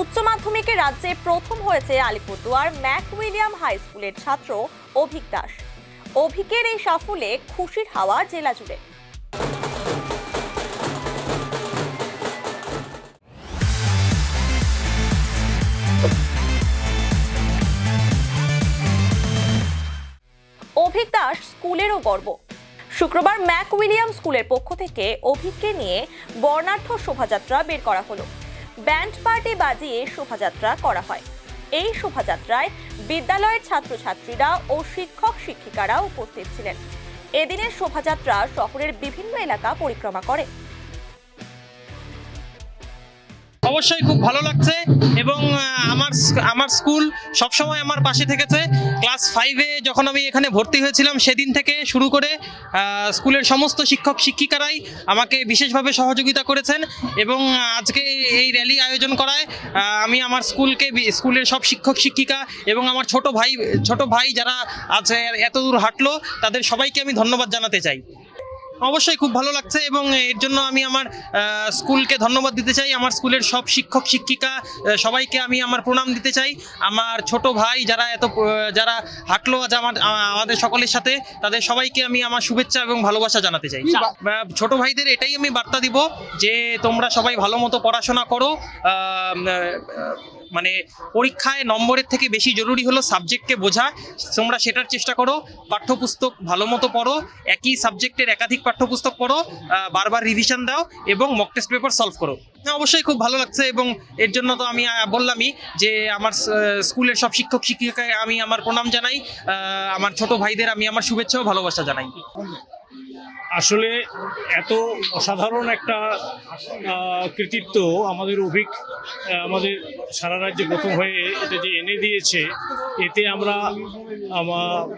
উচ্চ মাধ্যমিকে রাজ্যে প্রথম হয়েছে আলিপুরদুয়ার ম্যাক উইলিয়াম হাই স্কুলের ছাত্র অভিক দাস। অভিকের এই সাফল্যে খুশির হাওয়া জেলা জুড়ে। অভিক দাস স্কুলেরও গর্ব। শুক্রবার ম্যাক উইলিয়াম স্কুলের পক্ষ থেকে অভিককে নিয়ে বর্ণাঢ্য শোভাযাত্রা বের করা হলো। ব্যান্ড পার্টি বাজিয়ে শোভাযাত্রা করা হয়। এই শোভাযাত্রায় বিদ্যালয়ের ছাত্রছাত্রীরা ও শিক্ষক শিক্ষিকারা উপস্থিত ছিলেন। এদিনের শোভাযাত্রা শহরের বিভিন্ন এলাকা পরিক্রমা করে। অবশ্যই খুব ভালো লাগছে এবং আমার স্কুল সবসময় আমার পাশে থেকেছে। ক্লাস 5-এ যখন আমি এখানে ভর্তি হয়েছিলাম সেদিন থেকে শুরু করে স্কুলের সমস্ত শিক্ষক শিক্ষিকারাই আমাকে বিশেষভাবে সহযোগিতা করেছেন এবং আজকে এই র্যালি আয়োজন করায় আমি আমার স্কুলের সব শিক্ষক শিক্ষিকা এবং আমার ছোট ভাই যারা আজ এত দূর হাঁটলো তাদের সবাইকে আমি ধন্যবাদ জানাতে চাই। অবশ্যই খুব ভালো লাগছে এবং এর জন্য আমি আমার স্কুলকে ধন্যবাদ দিতে চাই। আমার স্কুলের সব শিক্ষক শিক্ষিকা সবাইকে আমি আমার প্রণাম দিতে চাই। আমার ছোট ভাই যারা হাঁটলো আজ আমাদের সকলের সাথে, তাদের সবাইকে আমি আমার শুভেচ্ছা এবং ভালোবাসা জানাতে চাই। ছোট ভাইদের এটাই আমি বার্তা দিব যে তোমরা সবাই ভালো মতো পড়াশোনা করো। মানে পরীক্ষায় নম্বরের থেকে বেশি জরুরি হলো সাবজেক্টকে বোঝা। তোমরা সেটার চেষ্টা করো। পাঠ্যপুস্তক ভালো মতো পড়ো, একই সাবজেক্টের একাধিক পাঠ্যপুস্তক পড়ো, বারবার রিভিশন দাও এবং মক টেস্ট পেপার সলভ করো। অবশ্যই খুব ভালো লাগছে এবং এর জন্য তো আমি বললামই যে আমার স্কুলের সব শিক্ষক শিক্ষিকাকে আমি আমার প্রণাম জানাই। আমার ছোট ভাইদের আমি আমার শুভেচ্ছা ও ভালোবাসা জানাই। আসলে এত অসাধারণ একটা কৃতিত্ব আমাদের আমাদের সারা রাজ্যে প্রথম হয়ে এটা যে এনে দিয়েছে, এতে আমরা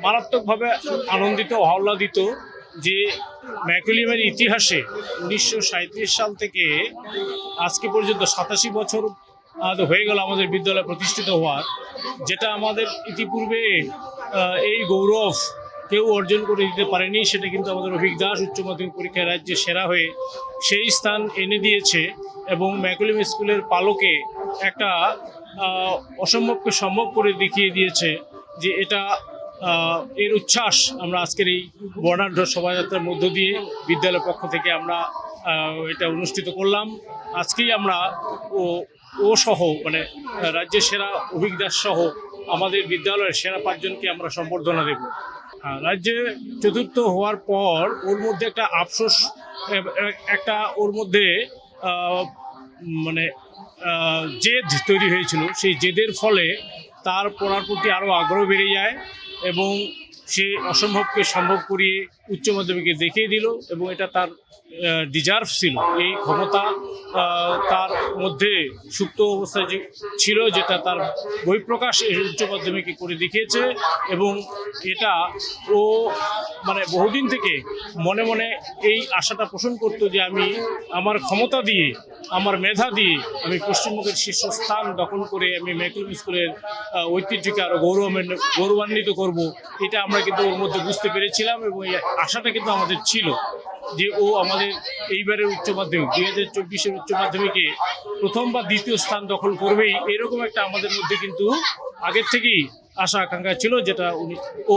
মারাত্মকভাবে আনন্দিত আহ্লাদিত যে ম্যাক উইলিয়ামের ইতিহাসে 1937 সাল থেকে আজকে পর্যন্ত 87 বছর হয়ে গেল আমাদের বিদ্যালয় প্রতিষ্ঠিত হওয়ার, যেটা আমাদের ইতিপূর্বে এই গৌরব কেউ অর্জন করে দিতে পারেনি। সেটা কিন্তু আমাদের অভিক দাস উচ্চ মাধ্যমিক পরীক্ষায় রাজ্যে সেরা হয়ে সেই স্থান এনে দিয়েছে এবং ম্যাক উইলিয়াম স্কুলের পালকে একটা অসম্ভবকে সম্ভব করে দেখিয়ে দিয়েছে যে এর উচ্ছ্বাস আমরা আজকের এই বর্ণাঢ্য শোভাযাত্রার মধ্য দিয়ে বিদ্যালয়ের পক্ষ থেকে আমরা এটা অনুষ্ঠিত করলাম। আজকেই আমরা ও সহ মানে রাজ্যের সেরা অভিক দাস সহ আমাদের বিদ্যালয়ের সেরা 5 জনকে আমরা সম্বর্ধনা দেব। রাজ্যে চতুর্থ হওয়ার পর ওর মধ্যে একটা আফসোস, ওর মধ্যে মানে জেদ তৈরি হয়েছিল। সেই জেদের ফলে তার পড়ার প্রতি আরও আগ্রহ বেড়ে যায় এবং সে অসম্ভবকে সম্ভব করিয়ে উচ্চ মাধ্যমিকে দেখিয়ে দিল এবং এটা তার ডিজার্ভ ছিল। এই ক্ষমতা তার মধ্যে সুপ্ত অবস্থায় ছিল, যেটা তার বহিঃপ্রকাশ উচ্চ মাধ্যমিকে করে দেখিয়েছে এবং এটা ও মানে বহুদিন থেকে মনে মনে এই আশাটা পোষণ করতো যে আমি আমার ক্ষমতা দিয়ে, আমার মেধা দিয়ে আমি পশ্চিমবঙ্গের শীর্ষস্থান দখল করে আমি ম্যাক উইলিয়াম স্কুলের ঐতিহ্যকে আরও গৌরবান্বিত করব। এটা আমরা কিন্তু ওর মধ্যে বুঝতে পেরেছিলাম এবং এই আশাটা কিন্তু আমাদের ছিল যে ও আমাদের এইবারের উচ্চ মাধ্যমিক 2024-এর উচ্চ মাধ্যমিকে প্রথম বা দ্বিতীয় স্থান দখল করবেই, এরকম একটা আমাদের মধ্যে কিন্তু আগের থেকেই আশা আকাঙ্ক্ষা ছিল, যেটা ও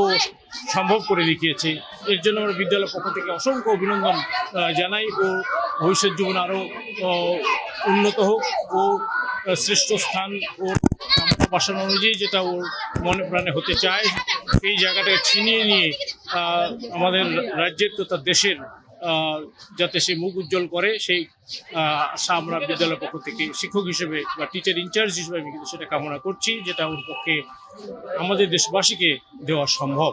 সম্ভব করে দেখিয়েছে। এর জন্য আমরা বিদ্যালয়ের পক্ষ থেকে অসংখ্য অভিনন্দন জানাই। ও ভবিষ্যৎ জীবন আরও উন্নত হোক, ও শ্রেষ্ঠ স্থান ওর বাসনা অনুযায়ী যেটা ওর মনে প্রাণে হতে চায় সেই জায়গাটাকে ছিনিয়ে নিয়ে আমাদের রাজ্যের তথা দেশের যাতে সে মুখ উজ্জ্বল করে, সেই আশা আমরা বিদ্যালয়ের পক্ষ থেকে শিক্ষক হিসেবে বা টিচার ইনচার্জ হিসেবে আমি কিন্তু সেটা কামনা করছি, যেটা ওর পক্ষে আমাদের দেশবাসীকে দেওয়া সম্ভব।